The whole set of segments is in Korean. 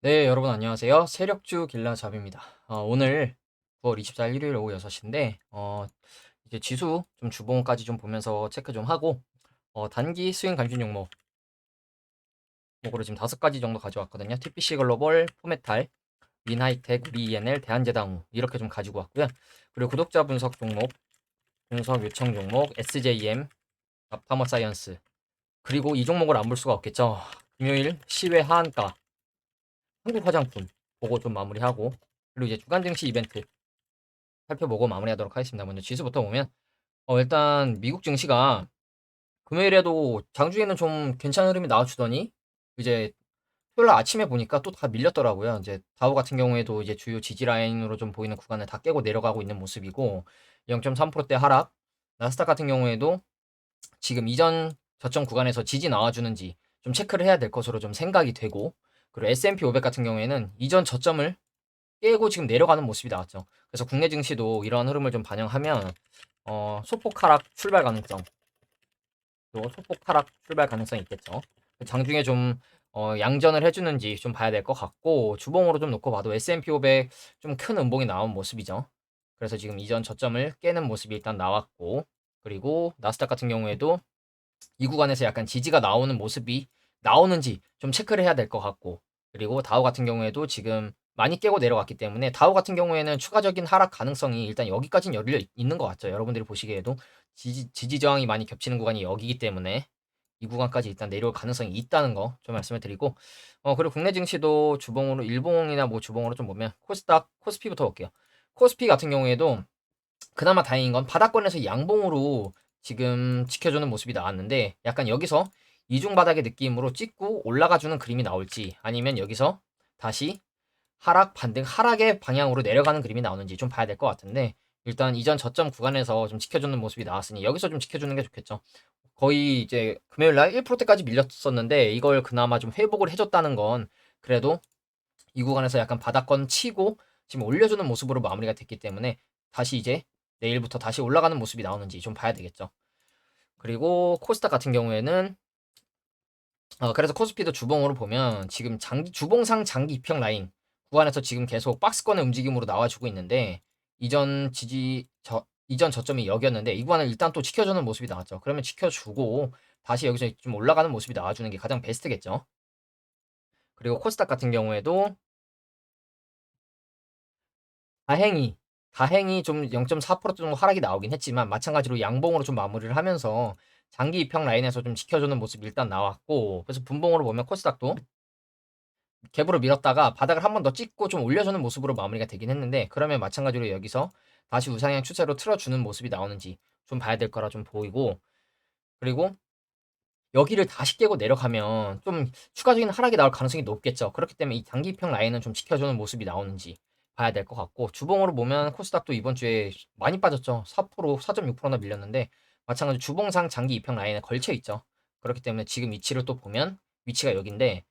네, 여러분 안녕하세요. 세력주 길라잡입니다. 오늘 9월 24일 일요일 오후 6시인데, 이제 지수 좀 주봉까지 좀 보면서 체크 좀 하고, 단기 스윙 간신 종목으로 지금 5가지 정도 가져왔거든요. TPC 글로벌, 포메탈, 윈하이텍, 우리 ENL, 대한제당우 이렇게 좀 가지고 왔고요. 그리고 구독자 분석 종목, 분석 요청 종목, SJM, 파머사이언스. 그리고 이 종목을 안 볼 수가 없겠죠. 금요일 시외 하한가, 한국 화장품 보고 좀 마무리하고, 그리고 이제 주간 증시 이벤트 살펴보고 마무리하도록 하겠습니다. 먼저 지수부터 보면 일단 미국 증시가 금요일에도 장중에는 좀 괜찮은 흐름이 나와주더니 이제 토요일 아침에 보니까 또 다 밀렸더라고요. 이제 다우 같은 경우에도 이제 주요 지지 라인으로 좀 보이는 구간을 다 깨고 내려가고 있는 모습이고 0.3%대 하락. 나스닥 같은 경우에도 지금 이전 저점 구간에서 지지 나와주는지 좀 체크를 해야 될 것으로 좀 생각이 되고, 그리고 S&P 500 같은 경우에는 이전 저점을 깨고 지금 내려가는 모습이 나왔죠. 그래서 국내 증시도 이러한 흐름을 좀 반영하면 소폭 하락 출발 가능성, 또 소폭 하락 출발 가능성이 있겠죠. 장중에 좀 양전을 해주는지 좀 봐야 될 것 같고, 주봉으로 좀 놓고 봐도 S&P 500 좀 큰 음봉이 나온 모습이죠. 그래서 지금 이전 저점을 깨는 모습이 일단 나왔고, 그리고 나스닥 같은 경우에도 이 구간에서 약간 지지가 나오는 모습이 나오는지 좀 체크를 해야 될 것 같고, 그리고 다우 같은 경우에도 지금 많이 깨고 내려갔기 때문에 다우 같은 경우에는 추가적인 하락 가능성이 일단 여기까지는 열려 있는 것 같죠. 여러분들이 보시기에도 지지 저항이 많이 겹치는 구간이 여기이기 때문에 이 구간까지 일단 내려올 가능성이 있다는 거 좀 말씀을 드리고, 그리고 국내 증시도 주봉으로 일봉이나 뭐 주봉으로 좀 보면 코스닥, 코스피부터 볼게요. 코스피 같은 경우에도 그나마 다행인 건 바닥권에서 양봉으로 지금 지켜주는 모습이 나왔는데, 약간 여기서 이중 바닥의 느낌으로 찍고 올라가주는 그림이 나올지, 아니면 여기서 다시 하락 반등 하락의 방향으로 내려가는 그림이 나오는지 좀 봐야 될 것 같은데, 일단 이전 저점 구간에서 좀 지켜주는 모습이 나왔으니 여기서 좀 지켜주는 게 좋겠죠. 거의 이제 금요일날 1%대까지 밀렸었는데 이걸 그나마 좀 회복을 해줬다는 건 그래도 이 구간에서 약간 바닥권 치고 지금 올려주는 모습으로 마무리가 됐기 때문에 다시 이제 내일부터 다시 올라가는 모습이 나오는지 좀 봐야 되겠죠. 그리고 코스닥 같은 경우에는 그래서 코스피도 주봉으로 보면 지금 주봉상 장기 입형 라인 구간에서 지금 계속 박스권의 움직임으로 나와주고 있는데, 이전 저점이 여기였는데 이 구간을 일단 또 지켜주는 모습이 나왔죠. 그러면 지켜주고 다시 여기서 좀 올라가는 모습이 나와주는 게 가장 베스트겠죠. 그리고 코스닥 같은 경우에도 다행히 다행히 좀 0.4% 정도 하락이 나오긴 했지만 마찬가지로 양봉으로 좀 마무리를 하면서 장기 입형 라인에서 좀 지켜주는 모습이 일단 나왔고, 그래서 분봉으로 보면 코스닥도 갭으로 밀었다가 바닥을 한 번 더 찍고 좀 올려주는 모습으로 마무리가 되긴 했는데, 그러면 마찬가지로 여기서 다시 우상향 추세로 틀어주는 모습이 나오는지 좀 봐야 될 거라 좀 보이고, 그리고 여기를 다시 깨고 내려가면 좀 추가적인 하락이 나올 가능성이 높겠죠. 그렇기 때문에 이 단기 입형 라인은 좀 지켜주는 모습이 나오는지 봐야 될 것 같고, 주봉으로 보면 코스닥도 이번 주에 많이 빠졌죠. 4%, 4.6%나 밀렸는데 마찬가지로 주봉상 장기 입형 라인에 걸쳐 있죠. 그렇기 때문에 지금 위치를 또 보면 위치가 여기인데,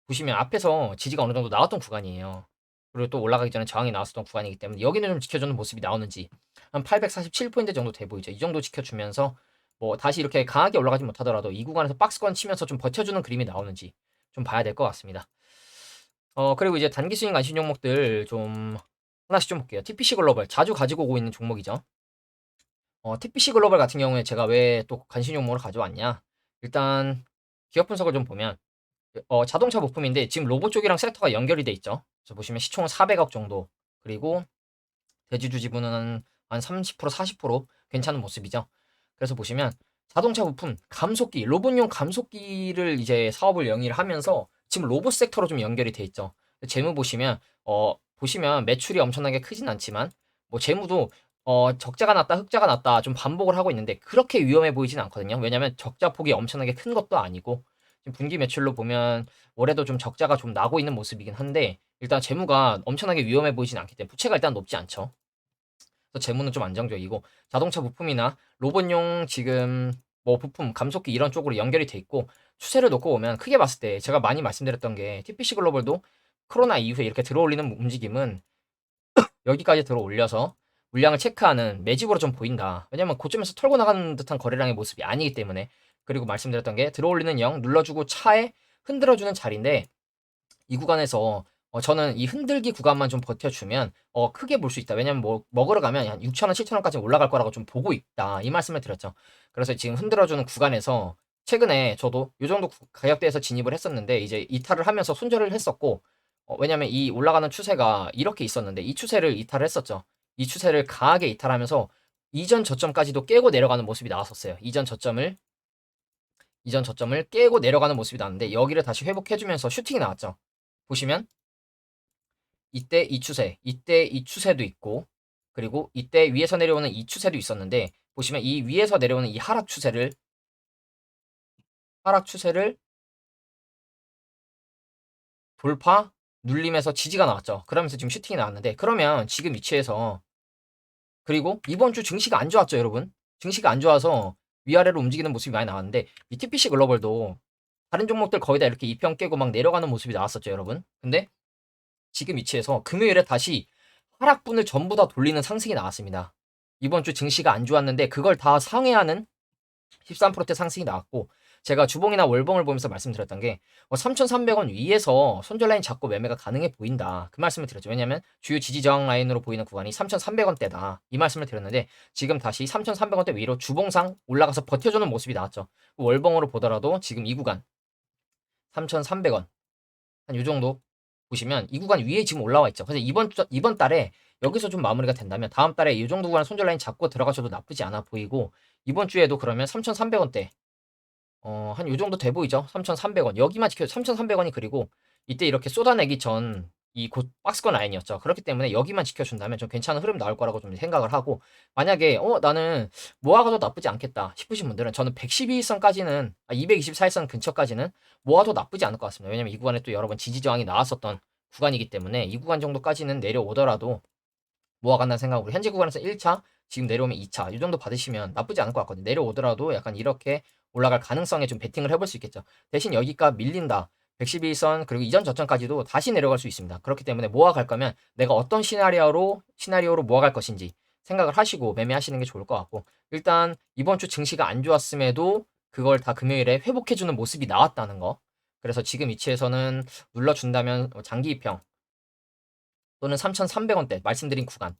보시면 앞에서 지지가 어느 정도 나왔던 구간이에요. 그리고 또 올라가기 전에 저항이 나왔었던 구간이기 때문에 여기는 좀 지켜주는 모습이 나오는지, 한 847포인트 정도 돼 보이죠. 이 정도 지켜주면서 뭐 다시 이렇게 강하게 올라가지 못하더라도 이 구간에서 박스권 치면서 좀 버텨주는 그림이 나오는지 좀 봐야 될 것 같습니다. 그리고 이제 단기 스윙 관심 종목들 좀 하나씩 좀 볼게요. TPC 글로벌 자주 가지고 오고 있는 종목이죠. TPC 글로벌 같은 경우에 제가 왜 또 관심 종목을 가져왔냐? 일단 기업 분석을 좀 보면 자동차 부품인데 지금 로봇 쪽이랑 섹터가 연결이 돼 있죠. 그래서 보시면 시총은 400억 정도. 그리고 대주주 지분은 한 30%, 40% 괜찮은 모습이죠. 그래서 보시면 자동차 부품, 감속기, 로봇용 감속기를 이제 사업을 영위를 하면서 지금 로봇 섹터로 좀 연결이 돼 있죠. 재무 보시면 매출이 엄청나게 크진 않지만 뭐 재무도 적자가 났다, 흑자가 났다 좀 반복을 하고 있는데 그렇게 위험해 보이진 않거든요. 왜냐면 적자 폭이 엄청나게 큰 것도 아니고, 지금 분기 매출로 보면 올해도 좀 적자가 좀 나고 있는 모습이긴 한데, 일단 재무가 엄청나게 위험해 보이진 않기 때문에 부채가 일단 높지 않죠. 그래서 재무는 좀 안정적이고, 자동차 부품이나 로봇용 지금 뭐 부품, 감속기 이런 쪽으로 연결이 돼 있고, 추세를 놓고 보면 크게 봤을 때 제가 많이 말씀드렸던 게 TPC 글로벌도 코로나 이후에 이렇게 들어올리는 움직임은 여기까지 들어올려서 물량을 체크하는 매집으로 좀 보인다. 왜냐면 고점에서 털고 나가는 듯한 거래량의 모습이 아니기 때문에. 그리고 말씀드렸던 게 들어올리는 영 눌러주고 차에 흔들어주는 자리인데, 이 구간에서 저는 이 흔들기 구간만 좀 버텨주면 크게 볼 수 있다. 왜냐면 뭐 먹으러 가면 한 6,000원, 7,000원까지 올라갈 거라고 좀 보고 있다. 이 말씀을 드렸죠. 그래서 지금 흔들어주는 구간에서 최근에 저도 요 정도 가격대에서 진입을 했었는데 이제 이탈을 하면서 손절을 했었고 왜냐면 이 올라가는 추세가 이렇게 있었는데 이 추세를 이탈을 했었죠. 이 추세를 강하게 이탈하면서 이전 저점까지도 깨고 내려가는 모습이 나왔었어요. 이전 저점을 깨고 내려가는 모습이 나왔는데 여기를 다시 회복해주면서 슈팅이 나왔죠. 보시면 이때 이 추세, 이때 이 추세도 있고, 그리고 이때 위에서 내려오는 이 추세도 있었는데, 보시면 이 위에서 내려오는 이 하락 추세를 돌파, 눌림에서 지지가 나왔죠. 그러면서 지금 슈팅이 나왔는데, 그러면 지금 위치에서, 그리고 이번 주 증시가 안 좋았죠, 여러분? 증시가 안 좋아서 위아래로 움직이는 모습이 많이 나왔는데, 이 TPC 글로벌도 다른 종목들 거의 다 이렇게 2평 깨고 막 내려가는 모습이 나왔었죠, 여러분? 근데 지금 위치에서 금요일에 다시 하락분을 전부 다 돌리는 상승이 나왔습니다. 이번 주 증시가 안 좋았는데 그걸 다 상회하는 13%대 상승이 나왔고 제가 주봉이나 월봉을 보면서 말씀드렸던 게 3,300원 위에서 손절 라인 잡고 매매가 가능해 보인다. 그 말씀을 드렸죠. 왜냐하면 주요 지지 저항 라인으로 보이는 구간이 3,300원대다. 이 말씀을 드렸는데 지금 다시 3,300원대 위로 주봉상 올라가서 버텨주는 모습이 나왔죠. 월봉으로 보더라도 지금 이 구간 3,300원 한 요 정도 보시면 이 구간 위에 지금 올라와 있죠. 그래서 이번 달에 여기서 좀 마무리가 된다면 다음 달에 이 정도 구간 손절 라인 잡고 들어가셔도 나쁘지 않아 보이고 이번 주에도 그러면 3,300원대 한 요 정도 돼 보이죠? 3,300원. 여기만 지켜도 3,300원이 그리고 이때 이렇게 쏟아내기 전 이 곧 박스권 라인이었죠. 그렇기 때문에 여기만 지켜준다면 좀 괜찮은 흐름 나올 거라고 좀 생각을 하고 만약에 나는 모아가도 나쁘지 않겠다 싶으신 분들은 저는 112일선까지는 224일선 근처까지는 모아도 나쁘지 않을 것 같습니다. 왜냐면 이 구간에 또 여러 번 지지 저항이 나왔었던 구간이기 때문에 이 구간 정도까지는 내려오더라도 모아간다는 생각으로 현재 구간에서 1차 지금 내려오면 2차 이 정도 받으시면 나쁘지 않을 것 같거든요. 내려오더라도 약간 이렇게 올라갈 가능성에 좀 베팅을 해볼 수 있겠죠. 대신 여기가 밀린다. 112선 그리고 이전 저점까지도 다시 내려갈 수 있습니다. 그렇기 때문에 모아갈 거면 내가 어떤 시나리오로 모아갈 것인지 생각을 하시고 매매하시는 게 좋을 것 같고 일단 이번 주 증시가 안 좋았음에도 그걸 다 금요일에 회복해주는 모습이 나왔다는 거. 그래서 지금 위치에서는 눌러준다면 장기 입형 또는 3,300원대 말씀드린 구간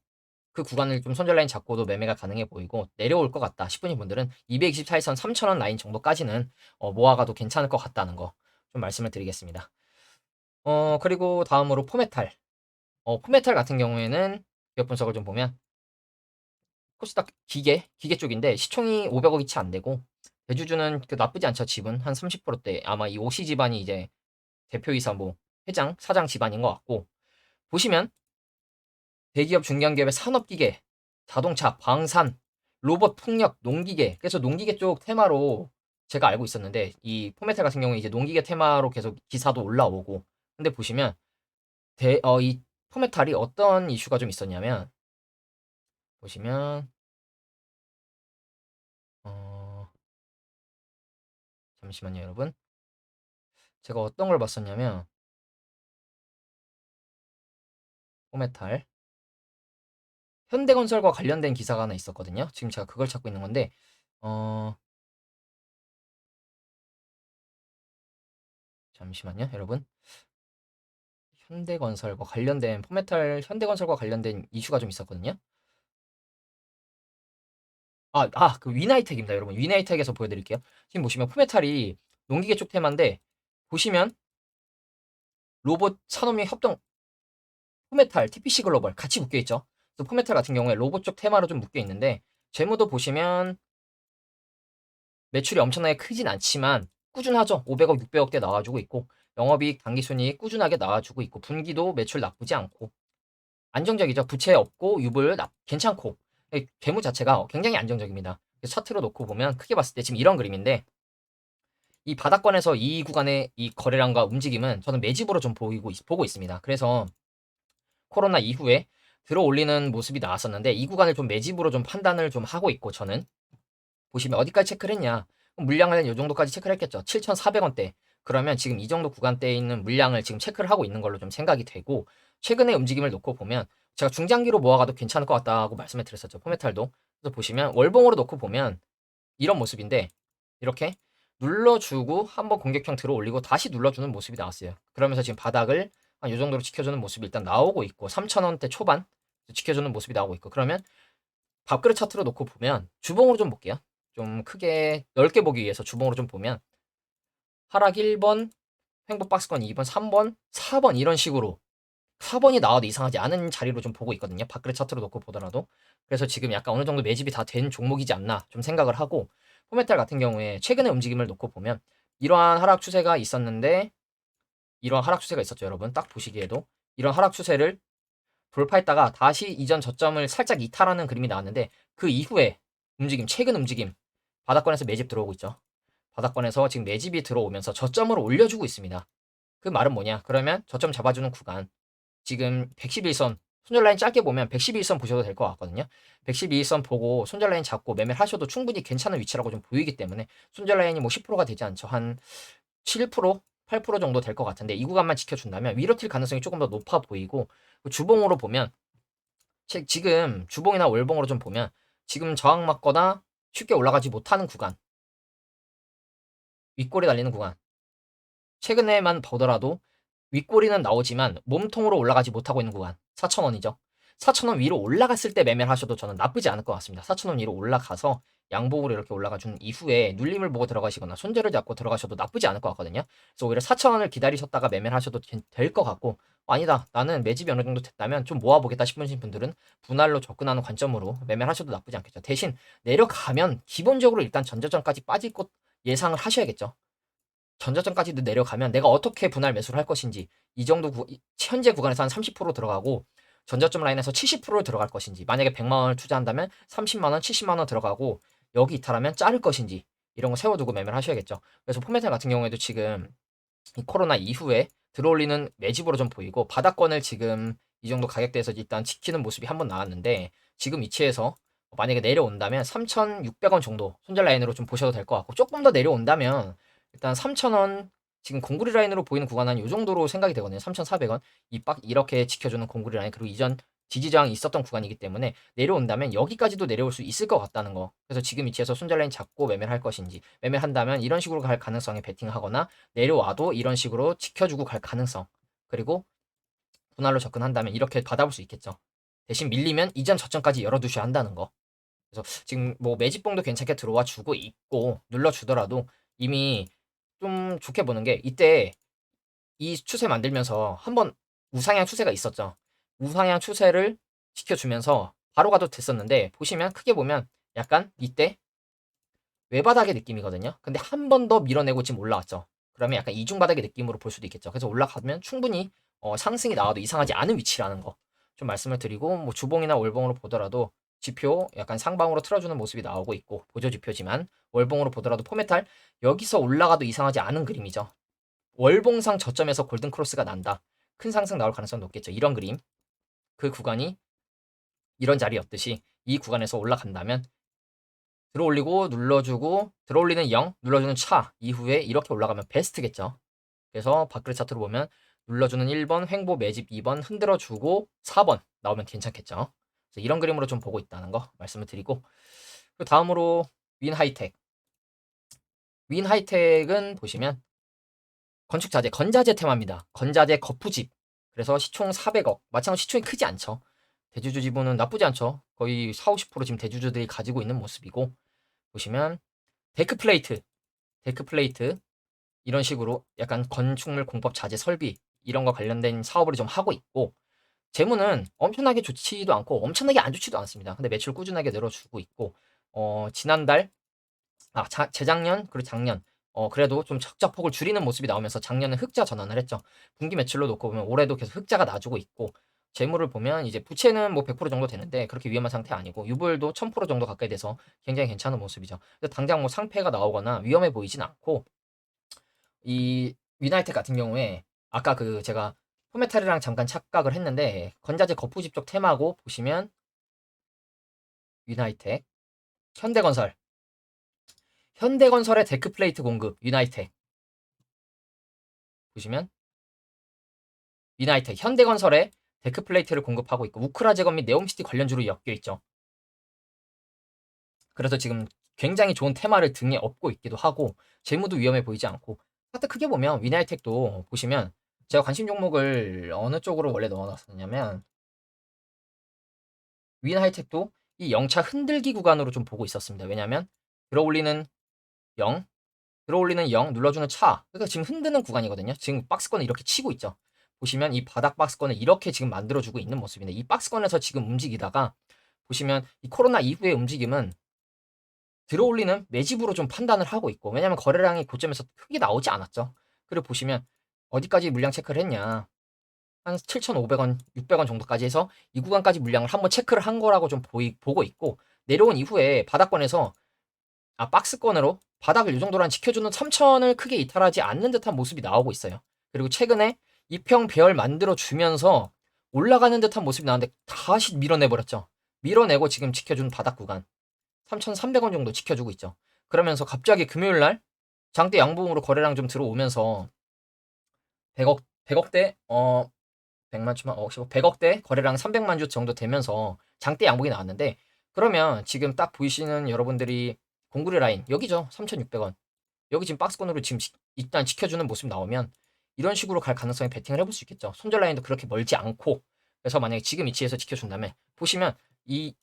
그 구간을 좀 손절 라인 잡고도 매매가 가능해 보이고 내려올 것 같다 싶으신 분들은 224일선 3,000원 라인 정도까지는 모아가도 괜찮을 것 같다는 거 좀 말씀을 드리겠습니다. 그리고 다음으로 포메탈. 포메탈 같은 경우에는 기업 분석을 좀 보면 코스닥 기계 쪽인데 시총이 500억이 채 안 되고 대주주는 그 나쁘지 않죠. 지분 한 30%대 아마 이 오시 집안이 이제 대표이사 뭐 회장 사장 집안인 것 같고 보시면 대기업, 중견기업의 산업기계, 자동차, 방산, 로봇, 풍력, 농기계. 그래서 농기계 쪽 테마로 제가 알고 있었는데 이 포메탈 같은 경우에 이제 농기계 테마로 계속 기사도 올라오고. 근데 보시면 이 포메탈이 어떤 이슈가 좀 있었냐면 보시면 어, 잠시만요, 여러분. 제가 어떤 걸 봤었냐면 포메탈 현대건설과 관련된 기사가 하나 있었거든요. 지금 제가 그걸 찾고 있는 건데 어, 잠시만요, 여러분. 현대건설과 관련된 이슈가 좀 있었거든요. 그 위나이텍입니다, 여러분. 위나이텍에서 보여드릴게요. 지금 보시면 포메탈이 농기계 쪽 테마인데, 보시면 로봇 산업용 협동 포메탈, TPC 글로벌 같이 묶여 있죠. 그래서 포메탈 같은 경우에 로봇 쪽 테마로 좀 묶여 있는데, 재무도 보시면 매출이 엄청나게 크진 않지만 꾸준하죠. 500억, 600억대 나와주고 있고, 영업이익, 당기순이익 꾸준하게 나와주고 있고, 분기도 매출 나쁘지 않고, 안정적이죠. 부채 없고 유불 괜찮고 재무 자체가 굉장히 안정적입니다. 차트로 놓고 보면 크게 봤을 때 지금 이런 그림인데 이 바닥권에서 이 구간의 이 거래량과 움직임은 저는 매집으로 좀 보고 있습니다. 그래서 코로나 이후에 들어 올리는 모습이 나왔었는데 이 구간을 좀 매집으로 좀 판단을 좀 하고 있고 저는 보시면 어디까지 체크를 했냐 물량을 이 정도까지 체크를 했겠죠. 7,400원대 그러면 지금 이 정도 구간대에 있는 물량을 지금 체크를 하고 있는 걸로 좀 생각이 되고 최근의 움직임을 놓고 보면 제가 중장기로 모아가도 괜찮을 것 같다고 말씀을 드렸었죠. 포메탈도. 그래서 보시면 월봉으로 놓고 보면 이런 모습인데 이렇게 눌러주고 한번 공격형 들어 올리고 다시 눌러주는 모습이 나왔어요. 그러면서 지금 바닥을 이 정도로 지켜주는 모습이 일단 나오고 있고 3,000원대 초반 지켜주는 모습이 나오고 있고 그러면 밥그릇 차트로 놓고 보면 주봉으로 좀 볼게요. 좀 크게 넓게 보기 위해서 주봉으로 좀 보면 하락 1번, 횡보 박스권 2번, 3번, 4번 이런 식으로 4번이 나와도 이상하지 않은 자리로 좀 보고 있거든요. 밥그릇 차트로 놓고 보더라도. 그래서 지금 약간 어느 정도 매집이 다 된 종목이지 않나 좀 생각을 하고 포메탈 같은 경우에 최근의 움직임을 놓고 보면 이러한 하락 추세가 있었는데 이러한 하락 추세가 있었죠, 여러분. 딱 보시기에도 이런 하락 추세를 돌파했다가 다시 이전 저점을 살짝 이탈하는 그림이 나왔는데 그 이후에 움직임, 최근 움직임 바닥권에서 매집 들어오고 있죠. 바닥권에서 지금 매집이 들어오면서 저점으로 올려주고 있습니다. 그 말은 뭐냐? 그러면 저점 잡아주는 구간 지금 111선 손절 라인 짧게 보면 111선 보셔도 될 것 같거든요. 112선 보고 손절 라인 잡고 매매를 하셔도 충분히 괜찮은 위치라고 좀 보이기 때문에 손절 라인이 뭐 10%가 되지 않죠. 한 7%, 8% 정도 될 것 같은데 이 구간만 지켜준다면 위로 튈 가능성이 조금 더 높아 보이고 주봉으로 보면 지금 주봉이나 월봉으로 좀 보면 지금 저항 맞거나 쉽게 올라가지 못하는 구간 윗골이 달리는 구간 최근에만 보더라도 윗꼬리는 나오지만 몸통으로 올라가지 못하고 있는 구간 4,000원이죠. 4,000원 위로 올라갔을 때 매매를 하셔도 저는 나쁘지 않을 것 같습니다. 4,000원 위로 올라가서 양봉으로 이렇게 올라가 준 이후에 눌림을 보고 들어가시거나 손절을 잡고 들어가셔도 나쁘지 않을 것 같거든요. 그래서 오히려 4,000원을 기다리셨다가 매매를 하셔도 될 것 같고 아니다 나는 매집이 어느 정도 됐다면 좀 모아보겠다 싶으신 분들은 분할로 접근하는 관점으로 매매를 하셔도 나쁘지 않겠죠. 대신 내려가면 기본적으로 일단 전저점까지 빠질 것 예상을 하셔야겠죠. 전저점까지도 내려가면 내가 어떻게 분할 매수를 할 것인지 이 정도 현재 구간에서 한 30% 들어가고 전저점 라인에서 70% 들어갈 것인지 만약에 100만 원을 투자한다면 30만 원, 70만 원 들어가고 여기 이탈하면 자를 것인지 이런 거 세워두고 매매를 하셔야겠죠. 그래서 포메탈 같은 경우에도 지금 이 코로나 이후에 들어올리는 매집으로 좀 보이고 바닥권을 지금 이 정도 가격대에서 일단 지키는 모습이 한번 나왔는데 지금 위치에서 만약에 내려온다면 3,600원 정도 손절 라인으로 좀 보셔도 될 것 같고 조금 더 내려온다면 일단 3,000원 지금 공구리 라인으로 보이는 구간은 이 정도로 생각이 되거든요. 3,400원 이렇게 지켜주는 공구리 라인 그리고 이전 지지저항이 있었던 구간이기 때문에 내려온다면 여기까지도 내려올 수 있을 것 같다는 거. 그래서 지금 위치에서 손절 라인 잡고 매매를 할 것인지 매매를 한다면 이런 식으로 갈 가능성에 베팅하거나 내려와도 이런 식으로 지켜주고 갈 가능성 그리고 분할로 접근한다면 이렇게 받아볼 수 있겠죠. 대신 밀리면 이전 저점까지 열어두셔야 한다는 거. 그래서 지금 뭐 매집봉도 괜찮게 들어와 주고 있고 눌러주더라도 이미 좀 좋게 보는 게 이때 이 추세 만들면서 한번 우상향 추세가 있었죠. 우상향 추세를 지켜주면서 바로 가도 됐었는데 보시면 크게 보면 약간 이때 외바닥의 느낌이거든요. 근데 한 번 더 밀어내고 지금 올라왔죠. 그러면 약간 이중바닥의 느낌으로 볼 수도 있겠죠. 그래서 올라가면 충분히 상승이 나와도 이상하지 않은 위치라는 거 좀 말씀을 드리고 뭐 주봉이나 월봉으로 보더라도 지표 약간 상방으로 틀어주는 모습이 나오고 있고 보조 지표지만 월봉으로 보더라도 포메탈 여기서 올라가도 이상하지 않은 그림이죠. 월봉상 저점에서 골든 크로스가 난다. 큰 상승 나올 가능성이 높겠죠. 이런 그림 그 구간이 이런 자리였듯이 이 구간에서 올라간다면 들어올리고 눌러주고 들어올리는 0 눌러주는 차 이후에 이렇게 올라가면 베스트겠죠. 그래서 밥그릇 차트로 보면 눌러주는 1번 횡보 매집 2번 흔들어주고 4번 나오면 괜찮겠죠. 그래서 이런 그림으로 좀 보고 있다는 거 말씀을 드리고 그 다음으로 윈하이텍 윈하이텍은 보시면 건축자재 건자재 테마입니다. 건자재 거푸집 그래서 시총 400억 마찬가지로 시총이 크지 않죠. 대주주 지분은 나쁘지 않죠. 거의 4, 50% 지금 대주주들이 가지고 있는 모습이고 보시면 데크플레이트 이런 식으로 약간 건축물 공법 자재 설비 이런 거 관련된 사업을 좀 하고 있고 재무는 엄청나게 좋지도 않고 엄청나게 안 좋지도 않습니다. 근데 매출 꾸준하게 늘어주고 있고 지난달 재작년 그리고 작년 그래도 좀 적자폭을 줄이는 모습이 나오면서 작년은 흑자 전환을 했죠. 분기 매출로 놓고 보면 올해도 계속 흑자가 나주고 있고 재무를 보면 이제 부채는 뭐 100% 정도 되는데 그렇게 위험한 상태 아니고 유불도 1000% 정도 가까이 돼서 굉장히 괜찮은 모습이죠. 당장 뭐 상패가 나오거나 위험해 보이진 않고 이 위나이텍 같은 경우에 아까 그 제가 포메탈이랑 잠깐 착각을 했는데 건자재 거푸집 쪽 테마고 보시면 위나이텍 현대건설의 데크플레이트 공급 위나이텍 보시면 위나이텍 현대건설의 데크플레이트를 공급하고 있고 우크라 제건 및 네옴시티 관련주로 엮여 있죠. 그래서 지금 굉장히 좋은 테마를 등에 업고 있기도 하고 재무도 위험해 보이지 않고 하여튼 크게 보면 위나이텍도 보시면 제가 관심 종목을 어느 쪽으로 원래 넣어놨었냐면 위나이텍도 이 0차 흔들기 구간으로 좀 보고 있었습니다. 왜냐면 들어올리는 0, 들어올리는 0, 눌러주는 차. 그러니까 지금 흔드는 구간이거든요. 지금 박스권을 이렇게 치고 있죠. 보시면 이 바닥 박스권을 이렇게 지금 만들어주고 있는 모습인데 이 박스권에서 지금 움직이다가 보시면 이 코로나 이후의 움직임은 들어올리는 매집으로 좀 판단을 하고 있고 왜냐면 거래량이 고점에서 크게 나오지 않았죠. 그리고 보시면 어디까지 물량 체크를 했냐. 한 7,500원, 600원 정도까지 해서 이 구간까지 물량을 한번 체크를 한 거라고 좀 보고 있고 내려온 이후에 바닥권에서 박스권으로 바닥을 이 정도로 지켜주는 3천을 크게 이탈하지 않는 듯한 모습이 나오고 있어요. 그리고 최근에 이평 배열 만들어주면서 올라가는 듯한 모습이 나왔는데 다시 밀어내버렸죠. 밀어내고 지금 지켜준 바닥 구간 3,300원 정도 지켜주고 있죠. 그러면서 갑자기 금요일날 장대 양봉으로 거래량 좀 들어오면서 100억대 100만 주만 100억대 거래량 300만 주 정도 되면서 장대 양봉이 나왔는데 그러면 지금 딱 보이시는 여러분들이 공구리 라인 여기죠. 3,600원. 여기 지금 박스권으로 지금 일단 지켜주는 모습 나오면 이런 식으로 갈 가능성이 베팅을 해볼 수 있겠죠. 손절 라인도 그렇게 멀지 않고 그래서 만약에 지금 위치에서 지켜준다면 보시면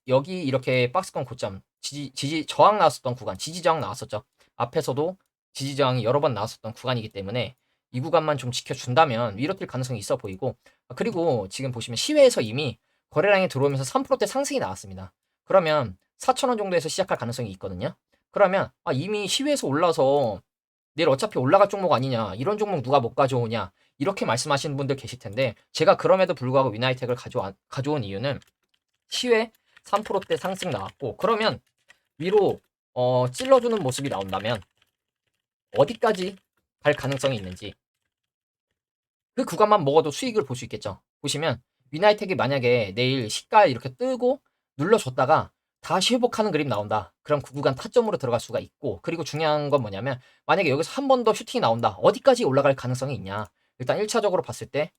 여기 이렇게 박스권 고점 지지 저항 나왔었던 구간 지지 저항 나왔었죠. 앞에서도 지지 저항이 여러 번 나왔었던 구간이기 때문에 이 구간만 좀 지켜준다면 위로 뛸 가능성이 있어 보이고 그리고 지금 보시면 시외에서 이미 거래량이 들어오면서 3%대 상승이 나왔습니다. 그러면 4,000원 정도에서 시작할 가능성이 있거든요. 그러면 이미 시외에서 올라서 내일 어차피 올라갈 종목 아니냐 이런 종목 누가 못 가져오냐 이렇게 말씀하시는 분들 계실 텐데 제가 그럼에도 불구하고 위나이텍을 가져온 이유는 시외 3%대 상승 나왔고 그러면 위로 찔러주는 모습이 나온다면 어디까지 갈 가능성이 있는지 그 구간만 먹어도 수익을 볼 수 있겠죠. 보시면 위나이텍이 만약에 내일 시가 이렇게 뜨고 눌러줬다가 다시 회복하는 그림 나온다. 그럼 그 구간 타점으로 들어갈 수가 있고 그리고 중요한 건 뭐냐면 만약에 여기서 한 번 더 슈팅이 나온다. 어디까지 올라갈 가능성이 있냐. 일단 1차적으로 봤을 때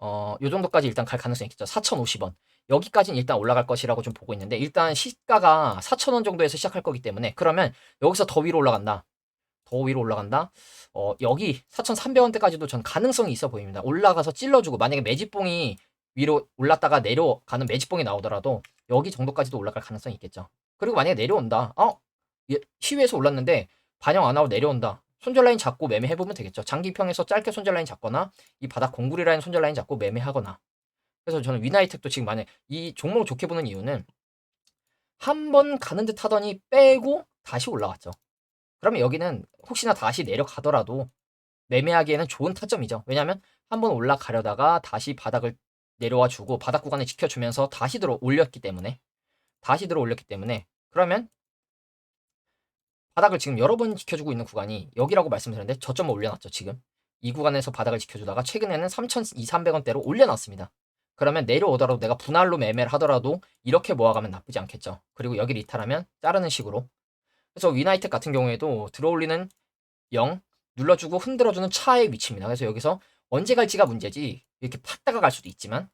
요 정도까지 일단 갈 가능성이 있겠죠. 4,050원. 여기까지는 일단 올라갈 것이라고 좀 보고 있는데 일단 시가가 4,000원 정도에서 시작할 거기 때문에 그러면 여기서 더 위로 올라간다. 더 위로 올라간다. 여기 4,300원대까지도 전 가능성이 있어 보입니다. 올라가서 찔러주고 만약에 매집봉이 위로 올랐다가 내려가는 매집봉이 나오더라도 여기 정도까지도 올라갈 가능성이 있겠죠. 그리고 만약에 내려온다. 시위에서 올랐는데 반영 안 하고 내려온다. 손절 라인 잡고 매매해보면 되겠죠. 장기평에서 짧게 손절 라인 잡거나 이 바닥 공구리 라인 손절 라인 잡고 매매하거나. 그래서 저는 위나이텍도 지금 만약 이 종목을 좋게 보는 이유는 한 번 가는 듯 하더니 빼고 다시 올라왔죠. 그러면 여기는 혹시나 다시 내려가더라도 매매하기에는 좋은 타점이죠. 왜냐하면 한번 올라가려다가 다시 바닥을 내려와 주고 바닥 구간을 지켜주면서 다시 들어 올렸기 때문에 그러면 바닥을 지금 여러 번 지켜주고 있는 구간이 여기라고 말씀드렸는데 저점을 올려놨죠. 지금 이 구간에서 바닥을 지켜주다가 최근에는 3,200~300원대로 올려놨습니다. 그러면 내려오더라도 내가 분할로 매매를 하더라도 이렇게 모아가면 나쁘지 않겠죠. 그리고 여기를 이탈하면 자르는 식으로. 그래서 위나이텍 같은 경우에도 들어올리는 0 눌러주고 흔들어주는 차의 위치입니다. 그래서 여기서 언제 갈지가 문제지 이렇게 팍다가 갈 수도 있지만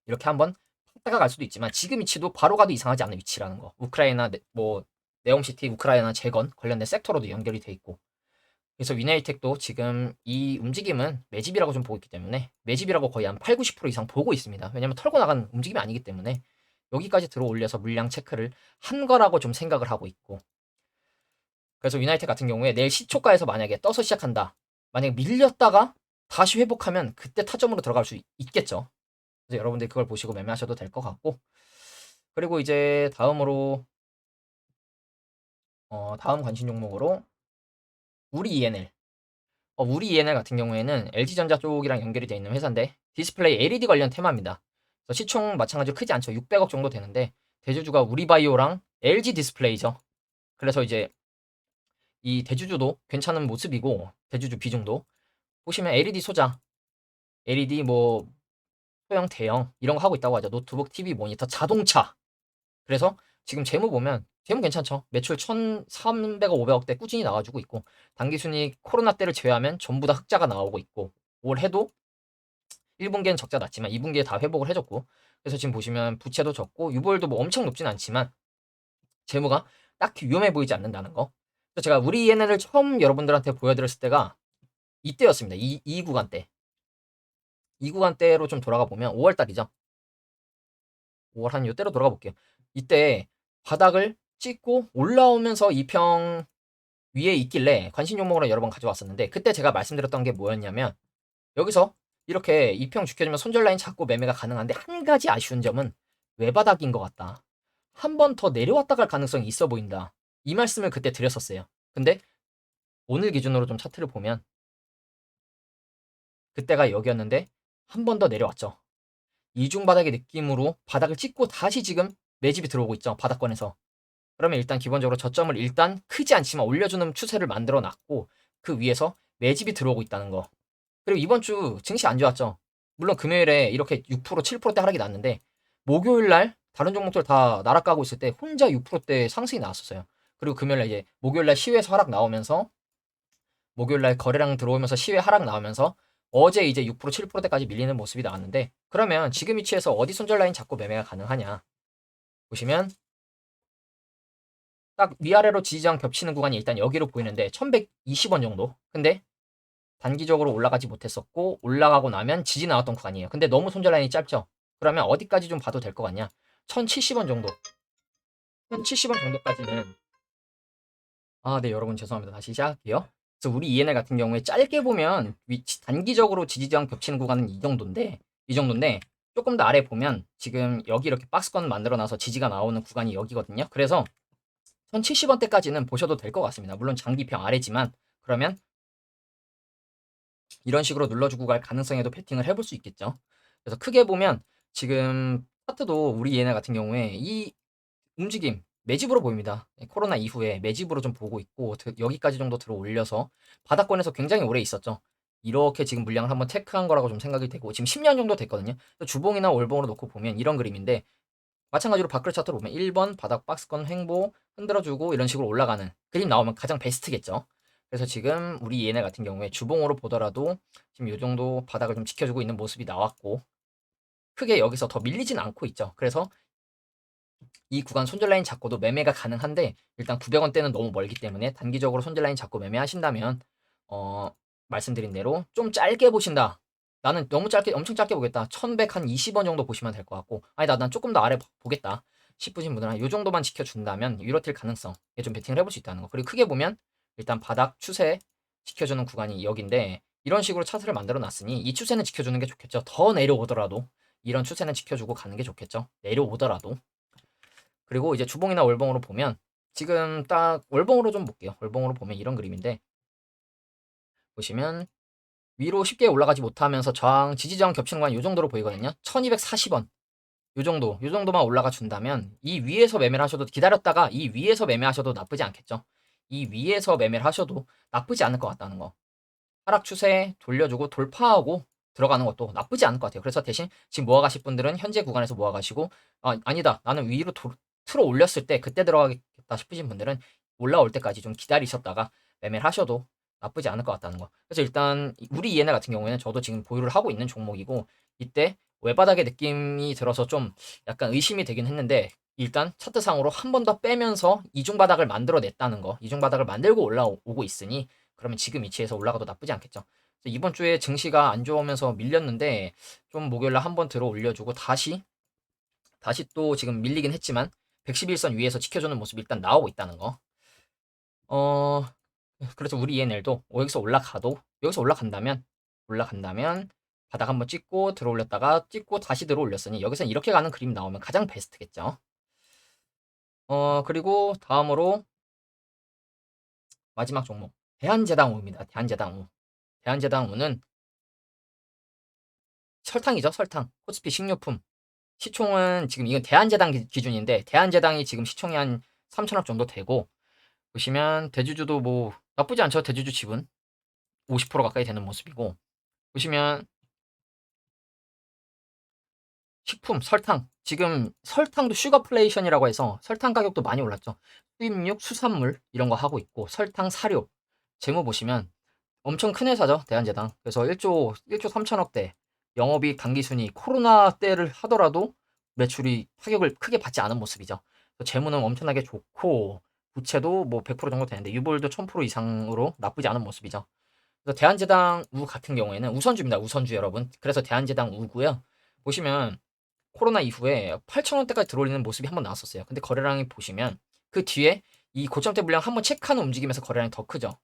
이렇게 한번 팍다가 갈 수도 있지만 지금 위치도 바로 가도 이상하지 않은 위치라는 거. 우크라이나 네옴시티 우크라이나 재건 관련된 섹터로도 연결이 돼 있고 그래서 위나이텍도 지금 이 움직임은 매집이라고 좀 보고 있기 때문에 매집이라고 거의 한 8, 90% 이상 보고 있습니다. 왜냐면 털고 나간 움직임이 아니기 때문에 여기까지 들어 올려서 물량 체크를 한 거라고 좀 생각을 하고 있고 그래서 위나이텍 같은 경우에 내일 시초가에서 만약에 떠서 시작한다. 만약에 밀렸다가 다시 회복하면 그때 타점으로 들어갈 수 있겠죠. 그래서 여러분들 그걸 보시고 매매하셔도 될 것 같고 그리고 이제 다음으로 다음 관심 종목으로 우리 ENL 우리 ENL 같은 경우에는 LG전자 쪽이랑 연결이 되어 있는 회사인데 디스플레이 LED 관련 테마입니다. 그래서 시총 마찬가지로 크지 않죠. 600억 정도 되는데 대주주가 우리바이오랑 LG 디스플레이죠. 그래서 이제 이 대주주도 괜찮은 모습이고 대주주 비중도 보시면 LED 소자, LED 소형, 대형 이런 거 하고 있다고 하죠. 노트북, TV, 모니터, 자동차. 그래서 지금 재무 보면 재무 괜찮죠. 매출 1,300억, 500억대 꾸준히 나와주고 있고 당기순이익 코로나 때를 제외하면 전부 다 흑자가 나오고 있고 올해도 1분기에는 적자 났지만 2분기에 다 회복을 해줬고 그래서 지금 보시면 부채도 적고 유보율도 엄청 높진 않지만 재무가 딱히 위험해 보이지 않는다는 거. 그래서 제가 우리 ENL을 처음 여러분들한테 보여드렸을 때가 이때였습니다. 이 구간 때. 이 구간대로 좀 돌아가 보면 5월 달이죠. 5월 한 요때로 돌아가 볼게요. 이때 바닥을 찍고 올라오면서 2평 위에 있길래 관심 종목으로 여러 번 가져왔었는데, 그때 제가 말씀드렸던 게 뭐였냐면, 여기서 이렇게 2평 지켜주면 손절 라인 잡고 매매가 가능한데, 한 가지 아쉬운 점은 외바닥인 것 같다. 한 번 더 내려왔다 갈 가능성이 있어 보인다. 이 말씀을 그때 드렸었어요. 근데 오늘 기준으로 좀 차트를 보면 그때가 여기였는데 한 번 더 내려왔죠. 이중 바닥의 느낌으로 바닥을 찍고 다시 지금 매집이 들어오고 있죠. 바닥권에서. 그러면 일단 기본적으로 저점을 일단 크지 않지만 올려주는 추세를 만들어 놨고, 그 위에서 매집이 들어오고 있다는 거. 그리고 이번 주 증시 안 좋았죠. 물론 금요일에 이렇게 6% 7%대 하락이 났는데, 목요일 날 다른 종목들 다 날아가고 있을 때 혼자 6%대 상승이 나왔었어요. 그리고 금요일 날 이제 목요일 날 시외에서 하락 나오면서, 목요일 날 거래량 들어오면서 시외 하락 나오면서 어제 이제 6% 7%대까지 밀리는 모습이 나왔는데, 그러면 지금 위치에서 어디 손절 라인 잡고 매매가 가능하냐 보시면, 딱 위아래로 지지장 겹치는 구간이 일단 여기로 보이는데 1120원 정도. 근데 단기적으로 올라가지 못했었고, 올라가고 나면 지지 나왔던 구간이에요. 근데 너무 손절 라인이 짧죠. 그러면 어디까지 좀 봐도 될 것 같냐, 1070원 정도. 1070원 정도까지는, 네, 여러분 죄송합니다. 다시 시작할게요. 그래서 우리 ENL 같은 경우에 짧게 보면 단기적으로 지지저항 겹치는 구간은 이 정도인데 조금 더 아래 보면 지금 여기 이렇게 박스권 만들어 놔서 지지가 나오는 구간이 여기거든요. 그래서 1070원대까지는 보셔도 될 것 같습니다. 물론 장기평 아래지만, 그러면 이런 식으로 눌러주고 갈 가능성에도 베팅을 해볼 수 있겠죠. 그래서 크게 보면 지금 차트도 우리 얘네 같은 경우에 이 움직임 매집으로 보입니다. 코로나 이후에 매집으로 좀 보고 있고, 여기까지 정도 들어 올려서 바닥권에서 굉장히 오래 있었죠. 이렇게 지금 물량을 한번 체크한 거라고 좀 생각이 되고, 지금 10년 정도 됐거든요. 주봉이나 월봉으로 놓고 보면 이런 그림인데, 마찬가지로 바클 차트로 보면 1번 바닥 박스권 횡보 흔들어주고 이런 식으로 올라가는 그림 나오면 가장 베스트겠죠. 그래서 지금 우리 얘네 같은 경우에 주봉으로 보더라도 지금 이 정도 바닥을 좀 지켜주고 있는 모습이 나왔고, 크게 여기서 더 밀리진 않고 있죠. 그래서 이 구간 손절 라인 잡고도 매매가 가능한데, 일단 900원대는 너무 멀기 때문에 단기적으로 손절 라인 잡고 매매하신다면, 어, 말씀드린 대로 좀 짧게 보신다. 나는 너무 짧게, 엄청 짧게 보겠다. 1120원 정도 보시면 될 것 같고, 아니다, 난 조금 더 아래 보겠다 싶으신 분들은 이 정도만 지켜준다면 유로틸 가능성에 좀 베팅을 해볼 수 있다는 거. 그리고 크게 보면 일단 바닥 추세 지켜주는 구간이 여기인데, 이런 식으로 차트를 만들어 놨으니 이 추세는 지켜주는 게 좋겠죠. 더 내려오더라도 이런 추세는 지켜주고 가는 게 좋겠죠. 내려오더라도. 그리고 이제 주봉이나 월봉으로 보면, 지금 딱 월봉으로 좀 볼게요. 월봉으로 보면 이런 그림인데, 보시면 위로 쉽게 올라가지 못하면서 저항, 지지저항 겹치는 건 이 정도로 보이거든요. 1240원. 요 정도만 올라가 준다면 이 위에서 매매를 하셔도, 기다렸다가 이 위에서 매매하셔도 나쁘지 않겠죠. 이 위에서 매매를 하셔도 나쁘지 않을 것 같다는 거. 하락 추세 돌려주고 돌파하고 들어가는 것도 나쁘지 않을 것 같아요. 그래서 대신 지금 모아가실 분들은 현재 구간에서 모아가시고, 아니다, 나는 위로 틀어 올렸을 때 그때 들어가겠다 싶으신 분들은 올라올 때까지 좀 기다리셨다가 매매를 하셔도 나쁘지 않을 것 같다는 거. 그래서 일단 우리 ENL 같은 경우에는 저도 지금 보유를 하고 있는 종목이고, 이때 외바닥의 느낌이 들어서 좀 약간 의심이 되긴 했는데, 일단 차트상으로 한 번 더 빼면서 이중바닥을 만들어냈다는 거, 이중바닥을 만들고 올라오고 있으니, 그러면 지금 위치에서 올라가도 나쁘지 않겠죠. 이번 주에 증시가 안 좋으면서 밀렸는데, 좀 목요일날 한번 들어 올려주고 다시 또 지금 밀리긴 했지만 111선 위에서 지켜주는 모습이 일단 나오고 있다는 거. 어, 그래서 우리 ENL도 여기서 올라간다면 바닥 한번 찍고 들어 올렸다가 찍고 다시 들어 올렸으니 여기서 이렇게 가는 그림 나오면 가장 베스트겠죠. 그리고 다음으로 마지막 종목 대한제당우입니다. 대한제당우는 설탕이죠, 설탕. 코스피 식료품. 시총은 지금 이건 대한제당 기준인데, 대한제당이 지금 시총이 한 3천억 정도 되고, 보시면 대주주도 뭐 나쁘지 않죠. 대주주 지분 50% 가까이 되는 모습이고, 보시면 식품, 설탕, 지금 설탕도 슈거플레이션이라고 해서 설탕 가격도 많이 올랐죠. 수입육, 수산물 이런 거 하고 있고, 설탕, 사료, 재무 보시면 엄청 큰 회사죠, 대한제당. 그래서 1조 3천억대, 영업이익 당기순이 코로나 때를 하더라도 매출이 타격을 크게 받지 않은 모습이죠. 재무는 엄청나게 좋고, 부채도 뭐 100% 정도 되는데 유보율도 1000% 이상으로 나쁘지 않은 모습이죠. 그래서 대한제당 우 같은 경우에는 우선주입니다. 우선주 여러분. 그래서 대한제당 우고요. 보시면 코로나 이후에 8,000원대까지 들어올리는 모습이 한번 나왔었어요. 근데 거래량이 보시면 그 뒤에 이 고점대 물량 한번 체크하는 움직임에서 거래량이 더 크죠.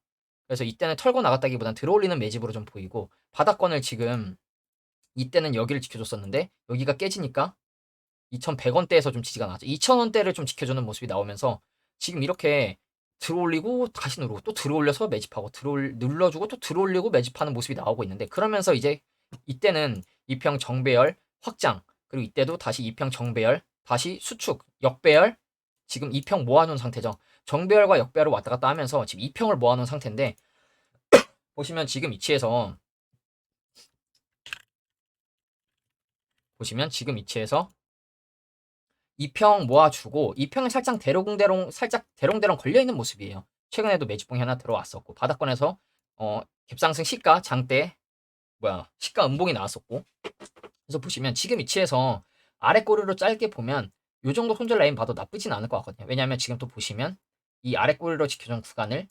그래서 이때는 털고 나갔다기보단 들어올리는 매집으로 좀 보이고 바닥권을 지금 이때는 여기를 지켜줬었는데 여기가 깨지니까 2,100원대에서 좀 지지가 나왔죠. 2,000원대를 좀 지켜주는 모습이 나오면서 지금 이렇게 들어올리고 다시 누르고 또 들어올려서 매집하고 눌러주고 또 들어올리고 매집하는 모습이 나오고 있는데 그러면서 이제 이때는 이평 정배열 확장 그리고 이때도 다시 이평 정배열 다시 수축 역배열 지금 이평 모아놓은 상태죠. 정배열과 역배열을 왔다 갔다 하면서 지금 이평을 모아놓은 상태인데 보시면 지금 위치에서 이평 모아주고 이평은 살짝 대롱대롱 걸려있는 모습이에요. 최근에도 매집봉이 하나 들어왔었고 바닥권에서 갭상승 시가 장대 시가 음봉이 나왔었고 그래서 보시면 지금 위치에서 아래 꼬리로 짧게 보면 요 정도 손절 라인 봐도 나쁘진 않을 것 같거든요. 왜냐하면 지금 또 보시면 이 아래 꼬리로 지켜준 구간을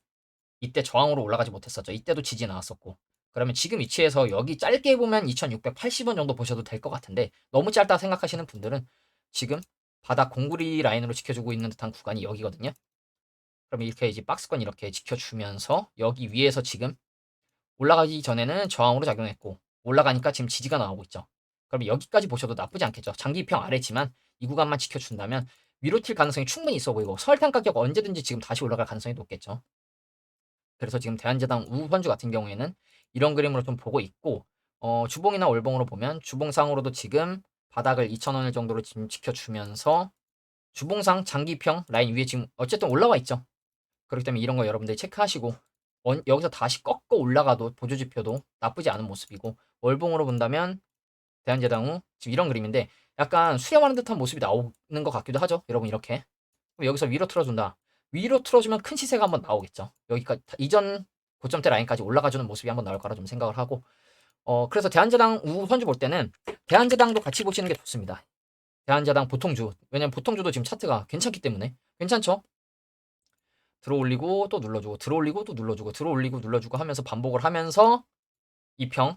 이때 저항으로 올라가지 못했었죠. 이때도 지지 나왔었고 그러면 지금 위치에서 여기 짧게 보면 2,680원 정도 보셔도 될 것 같은데 너무 짧다 생각하시는 분들은 지금 바닥 공구리 라인으로 지켜주고 있는 듯한 구간이 여기거든요. 그럼 이렇게 이제 박스권 이렇게 지켜주면서 여기 위에서 지금 올라가기 전에는 저항으로 작용했고 올라가니까 지금 지지가 나오고 있죠. 그럼 여기까지 보셔도 나쁘지 않겠죠. 장기평 아래지만 이 구간만 지켜준다면 위로 튈 가능성이 충분히 있어 보이고 설탕 가격 언제든지 지금 다시 올라갈 가능성이 높겠죠. 그래서 지금 대한제당 우선주 같은 경우에는 이런 그림으로 좀 보고 있고 주봉이나 월봉으로 보면 주봉상으로도 지금 바닥을 2,000원을 정도로 지금 지켜주면서 주봉상 장기평 라인 위에 지금 어쨌든 올라와 있죠. 그렇기 때문에 이런 거 여러분들이 체크하시고 여기서 다시 꺾고 올라가도 보조지표도 나쁘지 않은 모습이고 월봉으로 본다면 대한제당 후 지금 이런 그림인데 약간 수렴하는 듯한 모습이 나오는 것 같기도 하죠. 여러분 이렇게 여기서 위로 틀어준다. 위로 틀어주면 큰 시세가 한번 나오겠죠. 여기까지 이전 고점대 라인까지 올라가주는 모습이 한번 나올 거라 좀 생각을 하고 그래서 대한제당 우선주 볼 때는 대한제당도 같이 보시는 게 좋습니다. 대한제당 보통주 왜냐면 보통주도 지금 차트가 괜찮기 때문에 괜찮죠. 들어올리고 또 눌러주고 들어올리고 또 눌러주고 들어올리고 눌러주고 하면서 반복을 하면서 이평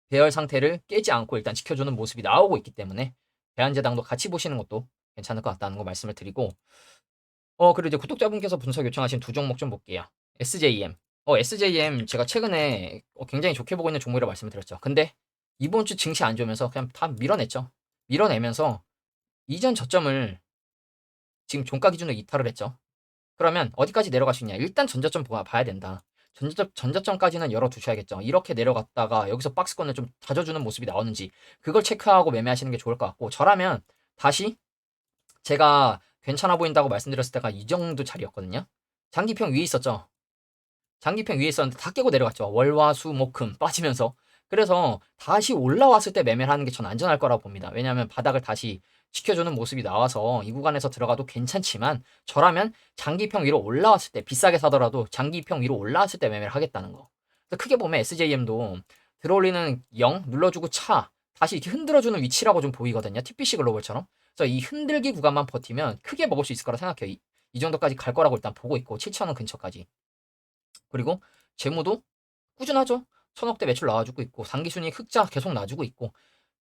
배열 상태를 깨지 않고 일단 지켜주는 모습이 나오고 있기 때문에 대한제당도 같이 보시는 것도 괜찮을 것 같다는 거 말씀을 드리고 그리고 이제 구독자분께서 분석 요청하신 두 종목 좀 볼게요. SJM. SJM 제가 최근에 굉장히 좋게 보고 있는 종목이라고 말씀을 드렸죠. 근데 이번 주 증시 안 좋으면서 그냥 다 밀어냈죠. 밀어내면서 이전 저점을 지금 종가 기준으로 이탈을 했죠. 그러면 어디까지 내려갈 수 있냐? 일단 전저점 봐야 된다. 전저점까지는 열어두셔야겠죠. 이렇게 내려갔다가 여기서 박스권을 좀 다져주는 모습이 나오는지 그걸 체크하고 매매하시는 게 좋을 것 같고 저라면 다시 제가 괜찮아 보인다고 말씀드렸을 때가 이 정도 자리였거든요. 장기평 위에 있었죠. 장기평 위에 있었는데 다 깨고 내려갔죠. 월화수목금 빠지면서. 그래서 다시 올라왔을 때 매매를 하는 게 전 안전할 거라고 봅니다. 왜냐하면 바닥을 다시 지켜주는 모습이 나와서 이 구간에서 들어가도 괜찮지만 저라면 장기평 위로 올라왔을 때 비싸게 사더라도 장기평 위로 올라왔을 때 매매를 하겠다는 거. 그래서 크게 보면 SJM도 들어올리는 0 눌러주고 차 다시 이렇게 흔들어주는 위치라고 좀 보이거든요. TPC 글로벌처럼. 그래서 이 흔들기 구간만 버티면 크게 먹을 수 있을 거라 생각해요. 이 정도까지 갈 거라고 일단 보고 있고 7,000원 근처까지. 그리고 재무도 꾸준하죠. 1,000억대 매출 나와주고 있고 상기순이익 흑자 계속 놔주고 있고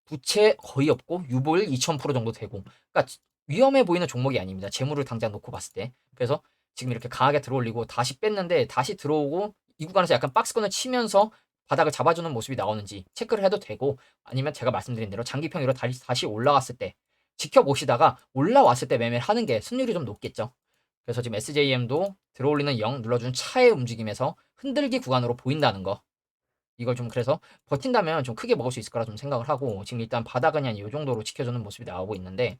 부채 거의 없고 유보율 2,000% 정도 되고 그러니까 위험해 보이는 종목이 아닙니다. 재무를 당장 놓고 봤을 때. 그래서 지금 이렇게 강하게 들어올리고 다시 뺐는데 다시 들어오고 이 구간에서 약간 박스권을 치면서 바닥을 잡아주는 모습이 나오는지 체크를 해도 되고 아니면 제가 말씀드린 대로 장기평으로 다시 올라왔을 때 지켜보시다가 올라왔을 때 매매를 하는 게 승률이 좀 높겠죠. 그래서 지금 SJM도 들어올리는 0 눌러준 차의 움직임에서 흔들기 구간으로 보인다는 거. 이걸 좀 그래서 버틴다면 좀 크게 먹을 수 있을 거라 좀 생각을 하고 지금 일단 바닥은 한 이 정도로 지켜주는 모습이 나오고 있는데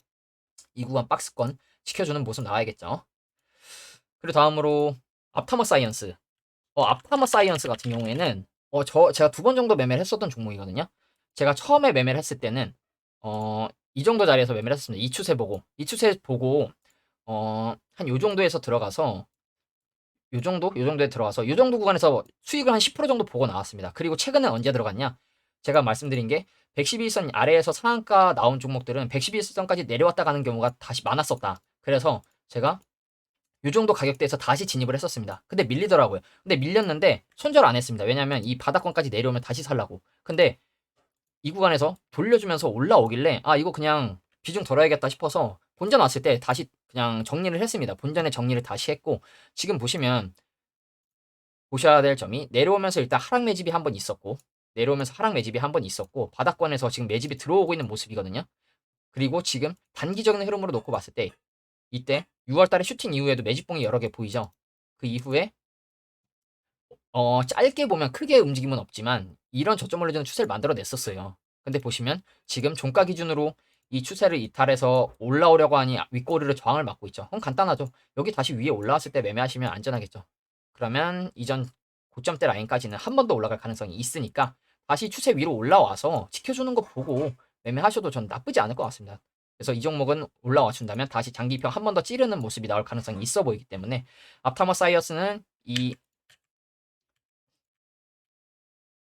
이 구간 박스권 지켜주는 모습 나와야겠죠. 그리고 다음으로 앞타머 사이언스. 앞타머 사이언스 같은 경우에는 제가 두 번 정도 매매를 했었던 종목이거든요. 제가 처음에 매매를 했을 때는 이 정도 자리에서 매매를 했습니다. 이 추세 보고 한 요 정도에서 들어가서 요 정도에 들어가서 요 정도 구간에서 수익을 한 10% 정도 보고 나왔습니다. 그리고 최근에 언제 들어갔냐? 제가 말씀드린 게 111선 아래에서 상한가 나온 종목들은 111선까지 내려왔다 가는 경우가 다시 많았었다. 그래서 제가 요 정도 가격대에서 다시 진입을 했었습니다. 근데 밀리더라고요. 근데 밀렸는데 손절 안 했습니다. 왜냐면 이 바닥권까지 내려오면 다시 살라고. 근데 이 구간에서 돌려주면서 올라오길래 아 이거 그냥 비중 덜어야겠다 싶어서 본전 왔을 때 다시 그냥 정리를 했습니다. 본전의 정리를 다시 했고 지금 보시면 보셔야 될 점이 내려오면서 일단 하락 매집이 한 번 있었고 내려오면서 하락 매집이 한 번 있었고 바닥권에서 지금 매집이 들어오고 있는 모습이거든요. 그리고 지금 단기적인 흐름으로 놓고 봤을 때 이때 6월 달에 슈팅 이후에도 매집봉이 여러 개 보이죠. 그 이후에 짧게 보면 크게 움직임은 없지만 이런 저점 올려주는 추세를 만들어냈었어요. 근데 보시면 지금 종가 기준으로 이 추세를 이탈해서 올라오려고 하니 윗꼬리를 저항을 맞고 있죠. 그럼 간단하죠. 여기 다시 위에 올라왔을 때 매매하시면 안전하겠죠. 그러면 이전 고점대 라인까지는 한 번 더 올라갈 가능성이 있으니까 다시 추세 위로 올라와서 지켜주는 거 보고 매매하셔도 전 나쁘지 않을 것 같습니다. 그래서 이 종목은 올라와 준다면 다시 장기평 한 번 더 찌르는 모습이 나올 가능성이 있어 보이기 때문에 앞타머 사이어스는 이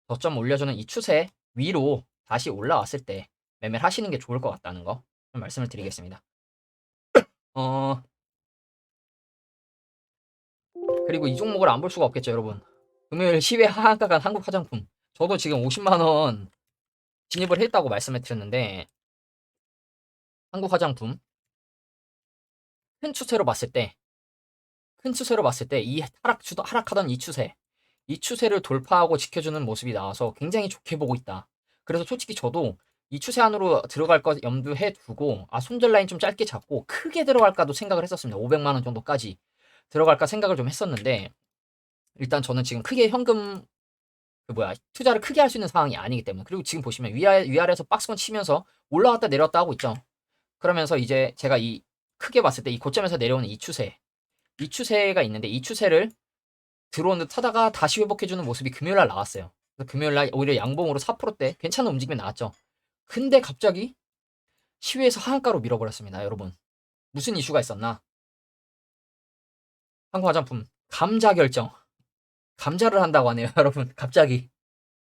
저점 올려주는 이 추세 위로 다시 올라왔을 때 매매를 하시는 게 좋을 것 같다는 거 좀 말씀을 드리겠습니다. 어, 그리고 이 종목을 안 볼 수가 없겠죠, 여러분. 금요일 시외 하한가 간 한국 화장품. 저도 지금 50만 원 진입을 했다고 말씀을 드렸는데 한국 화장품 큰 추세로 봤을 때 이 하락하던 이 추세를 돌파하고 지켜주는 모습이 나와서 굉장히 좋게 보고 있다. 그래서 솔직히 저도 이 추세 안으로 들어갈 것 염두해 두고 손절 라인 좀 짧게 잡고 크게 들어갈까도 생각을 했었습니다. 500만 원 정도까지 들어갈까 생각을 좀 했었는데 일단 저는 지금 크게 현금 투자를 크게 할 수 있는 상황이 아니기 때문에 그리고 지금 보시면 위아래에서 박스권 치면서 올라왔다 내려왔다 하고 있죠. 그러면서 이제 제가 이 크게 봤을 때 이 고점에서 내려오는 이 추세가 있는데 이 추세를 들어온 듯 하다가 다시 회복해주는 모습이 금요일날 나왔어요. 금요일날 오히려 양봉으로 4%대 괜찮은 움직임이 나왔죠. 근데 갑자기 시위에서 하한가로 밀어버렸습니다. 여러분 무슨 이슈가 있었나? 한국 화장품 감자 결정 감자를 한다고 하네요. 여러분 갑자기.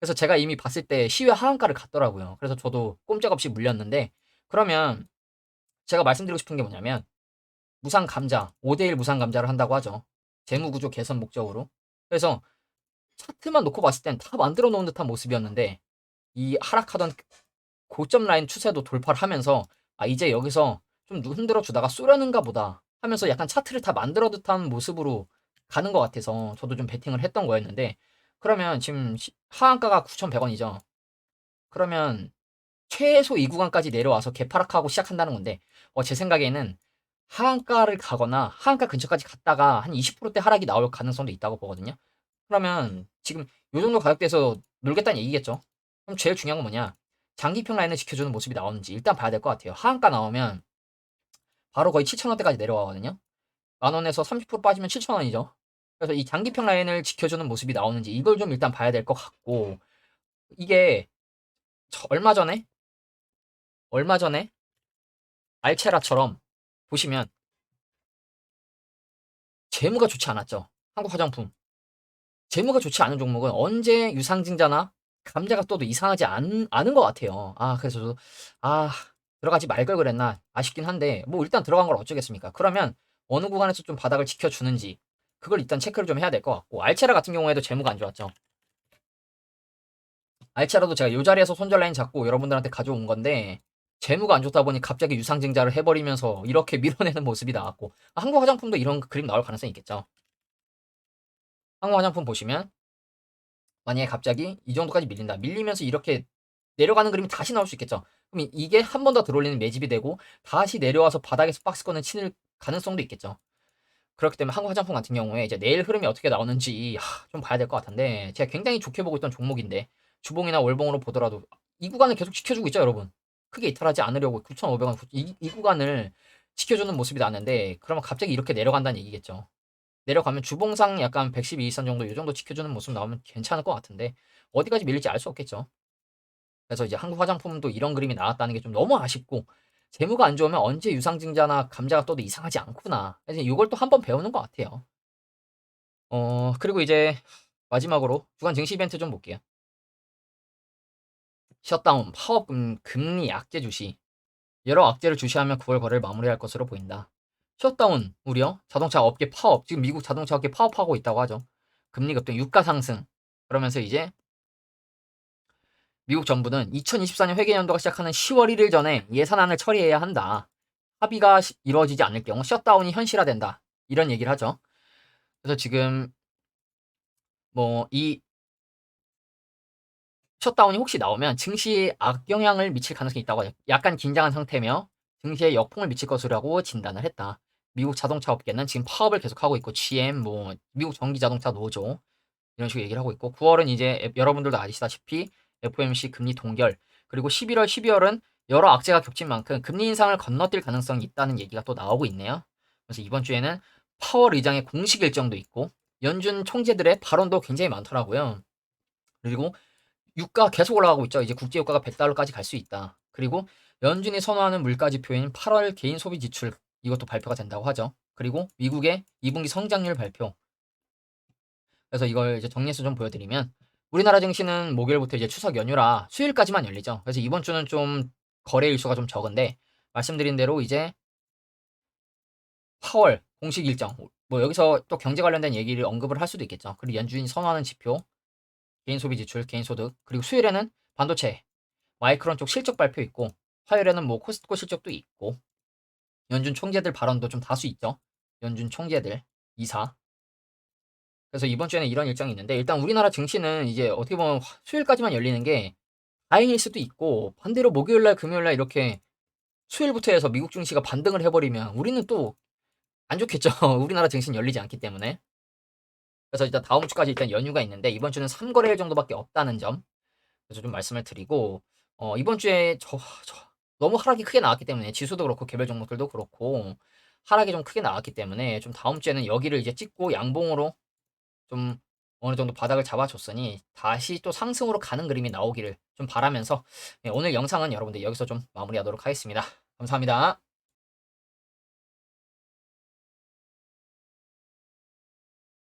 그래서 제가 이미 봤을 때 시위 하한가를 갔더라고요. 그래서 저도 꼼짝없이 물렸는데 그러면 제가 말씀드리고 싶은 게 뭐냐면 무상 감자 5대1 무상 감자를 한다고 하죠. 재무구조 개선 목적으로. 그래서 차트만 놓고 봤을 땐 다 만들어 놓은 듯한 모습이었는데 이 하락하던 고점 라인 추세도 돌파를 하면서 이제 여기서 좀 흔들어 주다가 쏘려는가 보다 하면서 약간 차트를 다 만들어 듯한 모습으로 가는 것 같아서 저도 좀 베팅을 했던 거였는데 그러면 지금 하한가가 9,100원이죠. 그러면 최소 이 구간까지 내려와서 개파락하고 시작한다는 건데 제 생각에는 하한가를 가거나 하한가 근처까지 갔다가 한 20%대 하락이 나올 가능성도 있다고 보거든요. 그러면 지금 요 정도 가격대에서 놀겠다는 얘기겠죠. 그럼 제일 중요한 건 뭐냐? 장기평 라인을 지켜주는 모습이 나오는지 일단 봐야 될 것 같아요. 하한가 나오면 바로 거의 7,000원대까지 내려가거든요. 만 원에서 30% 빠지면 7,000원이죠. 그래서 이 장기평 라인을 지켜주는 모습이 나오는지 이걸 좀 일단 봐야 될 것 같고 이게 얼마 전에 알체라처럼 보시면 재무가 좋지 않았죠. 한국 화장품. 재무가 좋지 않은 종목은 언제 유상증자나 감자가 떠도 이상하지 않은 것 같아요. 그래서 저도, 아, 들어가지 말 걸 그랬나 아쉽긴 한데, 뭐 일단 들어간 걸 어쩌겠습니까? 그러면 어느 구간에서 좀 바닥을 지켜주는지, 그걸 일단 체크를 좀 해야 될 것 같고, 알체라 같은 경우에도 재무가 안 좋았죠. 알체라도 제가 요 자리에서 손절 라인 잡고 여러분들한테 가져온 건데, 재무가 안 좋다 보니 갑자기 유상증자를 해버리면서 이렇게 밀어내는 모습이 나왔고, 한국 화장품도 이런 그림 나올 가능성이 있겠죠. 한국 화장품 보시면, 만약에 갑자기 이 정도까지 밀린다. 밀리면서 이렇게 내려가는 그림이 다시 나올 수 있겠죠. 그럼 이게 한 번 더 들어올리는 매집이 되고 다시 내려와서 바닥에서 박스권을 치는 가능성도 있겠죠. 그렇기 때문에 한국 화장품 같은 경우에 이제 내일 흐름이 어떻게 나오는지 좀 봐야 될 것 같은데 제가 굉장히 좋게 보고 있던 종목인데 주봉이나 월봉으로 보더라도 이 구간을 계속 지켜주고 있죠, 여러분. 크게 이탈하지 않으려고 9,500원 이 구간을 지켜주는 모습이 나는데 그러면 갑자기 이렇게 내려간다는 얘기겠죠. 내려가면 주봉상 약간 112일선 정도 이 정도 지켜주는 모습 나오면 괜찮을 것 같은데 어디까지 밀릴지 알 수 없겠죠. 그래서 이제 한국 화장품도 이런 그림이 나왔다는 게 좀 너무 아쉽고 재무가 안 좋으면 언제 유상증자나 감자가 떠도 이상하지 않구나. 그래서 이걸 또 한 번 배우는 것 같아요. 그리고 이제 마지막으로 주간 증시 이벤트 좀 볼게요. 셧다운, 파업 금리 약재 주시. 여러 악재를 주시하며 9월 거래를 마무리할 것으로 보인다. 셧다운 우려, 자동차 업계 파업, 지금 미국 자동차 업계 파업하고 있다고 하죠. 금리 급등, 유가 상승. 그러면서 이제 미국 정부는 2024년 회계연도가 시작하는 10월 1일 전에 예산안을 처리해야 한다. 합의가 이루어지지 않을 경우 셧다운이 현실화된다. 이런 얘기를 하죠. 그래서 지금 뭐 이 셧다운이 혹시 나오면 증시에 악영향을 미칠 가능성이 있다고 하죠. 약간 긴장한 상태며 증시에 역풍을 미칠 것이라고 진단을 했다. 미국 자동차 업계는 지금 파업을 계속하고 있고 GM, 뭐 미국 전기자동차 노조 이런 식으로 얘기를 하고 있고 9월은 이제 여러분들도 아시다시피 FOMC 금리 동결 그리고 11월, 12월은 여러 악재가 겹친 만큼 금리 인상을 건너뛸 가능성이 있다는 얘기가 또 나오고 있네요. 그래서 이번 주에는 파월 의장의 공식 일정도 있고 연준 총재들의 발언도 굉장히 많더라고요. 그리고 유가 계속 올라가고 있죠. 이제 국제 유가가 100달러까지 갈 수 있다. 그리고 연준이 선호하는 물가 지표인 8월 개인 소비 지출 이것도 발표가 된다고 하죠. 그리고 미국의 2분기 성장률 발표. 그래서 이걸 이제 정리해서 좀 보여드리면 우리나라 증시는 목요일부터 이제 추석 연휴라 수요일까지만 열리죠. 그래서 이번 주는 좀 거래 일수가 좀 적은데 말씀드린 대로 이제 8월 공식 일정 뭐 여기서 또 경제 관련된 얘기를 언급을 할 수도 있겠죠. 그리고 연준이 선호하는 지표 개인 소비 지출, 개인 소득 그리고 수요일에는 반도체 마이크론 쪽 실적 발표 있고 화요일에는 뭐 코스트코 실적도 있고 연준 총재들 발언도 좀 다수 있죠. 연준 총재들 이사. 그래서 이번 주에는 이런 일정이 있는데 일단 우리나라 증시는 이제 어떻게 보면 수요일까지만 열리는 게 다행일 수도 있고 반대로 목요일 날 금요일 날 이렇게 수요일부터 해서 미국 증시가 반등을 해버리면 우리는 또 안 좋겠죠. 우리나라 증시는 열리지 않기 때문에. 그래서 일단 다음 주까지 일단 연휴가 있는데 이번 주는 3거래일 정도밖에 없다는 점. 그래서 좀 말씀을 드리고 이번 주에 너무 하락이 크게 나왔기 때문에 지수도 그렇고 개별 종목들도 그렇고 하락이 좀 크게 나왔기 때문에 좀 다음 주에는 여기를 이제 찍고 양봉으로 좀 어느 정도 바닥을 잡아줬으니 다시 또 상승으로 가는 그림이 나오기를 좀 바라면서 오늘 영상은 여러분들 여기서 좀 마무리하도록 하겠습니다. 감사합니다.